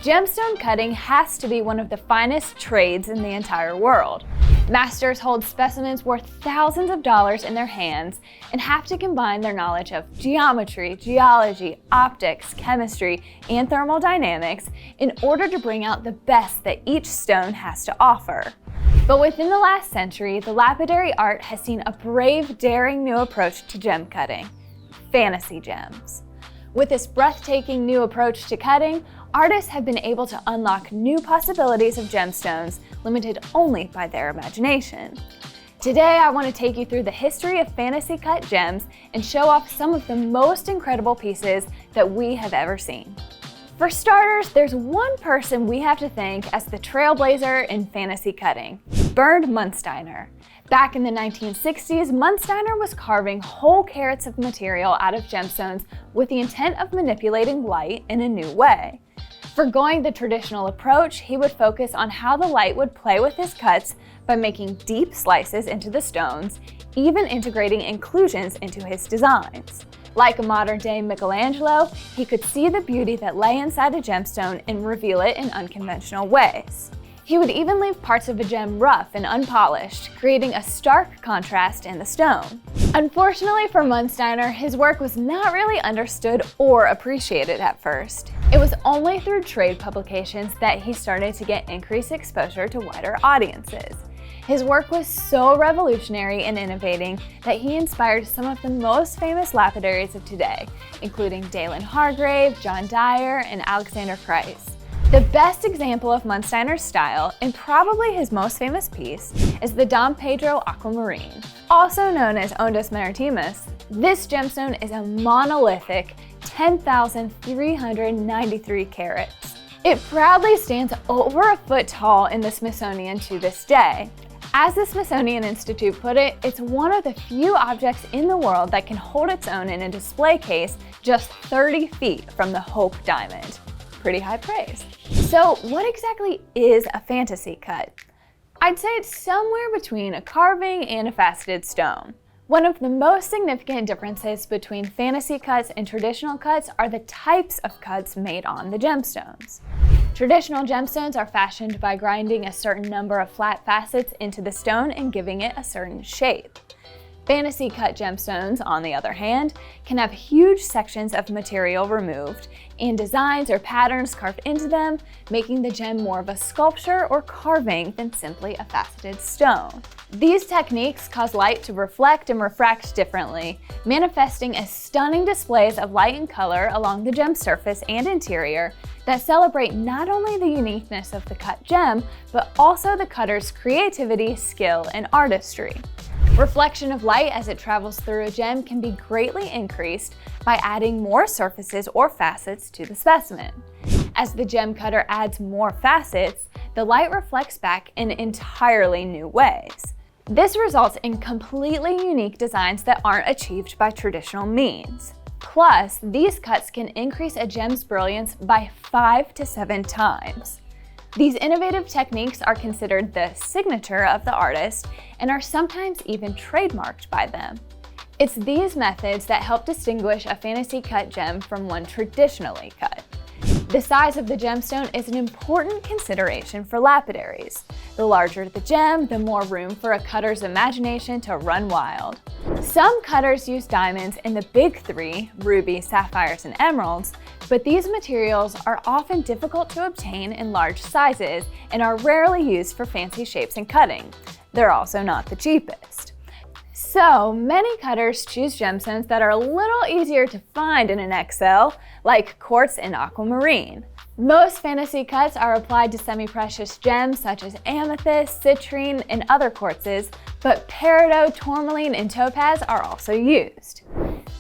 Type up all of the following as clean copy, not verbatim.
Gemstone cutting has to be one of the finest trades in the entire world. Masters hold specimens worth thousands of dollars in their hands and have to combine their knowledge of geometry, geology, optics, chemistry, and thermodynamics in order to bring out the best that each stone has to offer. But within the last century, the lapidary art has seen a brave, daring new approach to gem cutting: fantasy gems. With this breathtaking new approach to cutting, artists have been able to unlock new possibilities of gemstones limited only by their imagination. Today, I want to take you through the history of fantasy cut gems and show off some of the most incredible pieces that we have ever seen. For starters, there's one person we have to thank as the trailblazer in fantasy cutting: Bernd Munsteiner. Back in the 1960s, Munsteiner was carving whole carats of material out of gemstones with the intent of manipulating light in a new way. Forgoing the traditional approach, he would focus on how the light would play with his cuts by making deep slices into the stones, even integrating inclusions into his designs. Like a modern-day Michelangelo, he could see the beauty that lay inside a gemstone and reveal it in unconventional ways. He would even leave parts of a gem rough and unpolished, creating a stark contrast in the stone. Unfortunately for Munsteiner, his work was not really understood or appreciated at first. It was only through trade publications that he started to get increased exposure to wider audiences. His work was so revolutionary and innovating that he inspired some of the most famous lapidaries of today, including Dalen Hargrave, John Dyer, and Alexander Kreis. The best example of Munsteiner's style, and probably his most famous piece, is the Don Pedro Aquamarine, also known as Ondas Maritimas. This gemstone is a monolithic 10,393 carats. It proudly stands over a foot tall in the Smithsonian to this day. As the Smithsonian Institute put it, it's one of the few objects in the world that can hold its own in a display case just 30 feet from the Hope Diamond. Pretty high praise. So what exactly is a fantasy cut? I'd say it's somewhere between a carving and a faceted stone. One of the most significant differences between fantasy cuts and traditional cuts are the types of cuts made on the gemstones. Traditional gemstones are fashioned by grinding a certain number of flat facets into the stone and giving it a certain shape. Fantasy cut gemstones, on the other hand, can have huge sections of material removed and designs or patterns carved into them, making the gem more of a sculpture or carving than simply a faceted stone. These techniques cause light to reflect and refract differently, manifesting as stunning displays of light and color along the gem surface and interior that celebrate not only the uniqueness of the cut gem, but also the cutter's creativity, skill, and artistry. Reflection of light as it travels through a gem can be greatly increased by adding more surfaces or facets to the specimen. As the gem cutter adds more facets, the light reflects back in entirely new ways. This results in completely unique designs that aren't achieved by traditional means. Plus, these cuts can increase a gem's brilliance by 5 to 7 times. These innovative techniques are considered the signature of the artist and are sometimes even trademarked by them. It's these methods that help distinguish a fantasy cut gem from one traditionally cut. The size of the gemstone is an important consideration for lapidaries. The larger the gem, the more room for a cutter's imagination to run wild. Some cutters use diamonds in the big three, ruby, sapphires, and emeralds, but these materials are often difficult to obtain in large sizes and are rarely used for fancy shapes and cutting. They're also not the cheapest. So many cutters choose gemstones that are a little easier to find in an XL, like quartz and aquamarine. Most fantasy cuts are applied to semi-precious gems such as amethyst, citrine, and other quartzes, but peridot, tourmaline, and topaz are also used.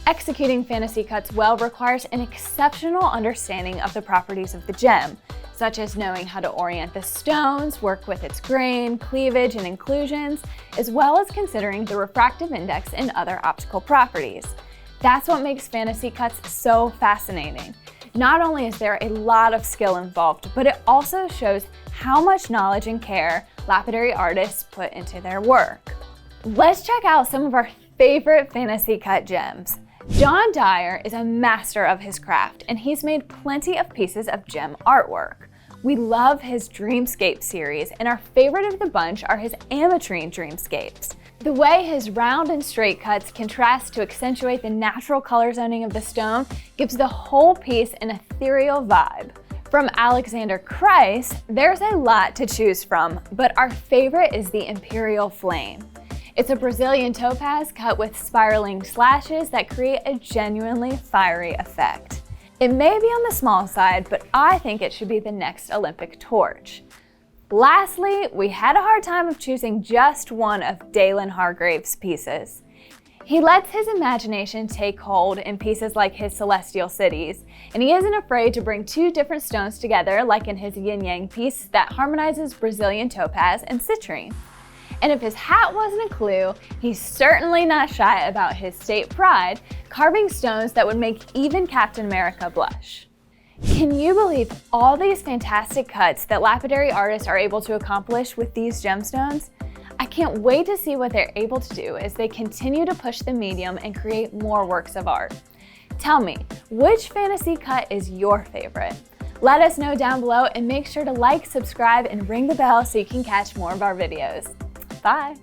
Executing fantasy cuts well requires an exceptional understanding of the properties of the gem, such as knowing how to orient the stones, work with its grain, cleavage, and inclusions, as well as considering the refractive index and other optical properties. That's what makes fantasy cuts so fascinating. Not only is there a lot of skill involved, but it also shows how much knowledge and care lapidary artists put into their work. Let's check out some of our favorite fantasy cut gems. John Dyer is a master of his craft, and he's made plenty of pieces of gem artwork. We love his Dreamscape series, and our favorite of the bunch are his ametrine dreamscapes. The way his round and straight cuts contrast to accentuate the natural color zoning of the stone gives the whole piece an ethereal vibe. From Alexander Kreis, there's a lot to choose from, but our favorite is the Imperial Flame. It's a Brazilian topaz cut with spiraling slashes that create a genuinely fiery effect. It may be on the small side, but I think it should be the next Olympic torch. Lastly, we had a hard time of choosing just one of Dalen Hargrave's pieces. He lets his imagination take hold in pieces like his Celestial Cities, and he isn't afraid to bring two different stones together, like in his Yin Yang piece that harmonizes Brazilian topaz and citrine. And if his hat wasn't a clue, he's certainly not shy about his state pride, carving stones that would make even Captain America blush. Can you believe all these fantastic cuts that lapidary artists are able to accomplish with these gemstones? I can't wait to see what they're able to do as they continue to push the medium and create more works of art. Tell me, which fantasy cut is your favorite? Let us know down below, and make sure to like, subscribe, and ring the bell so you can catch more of our videos. Bye!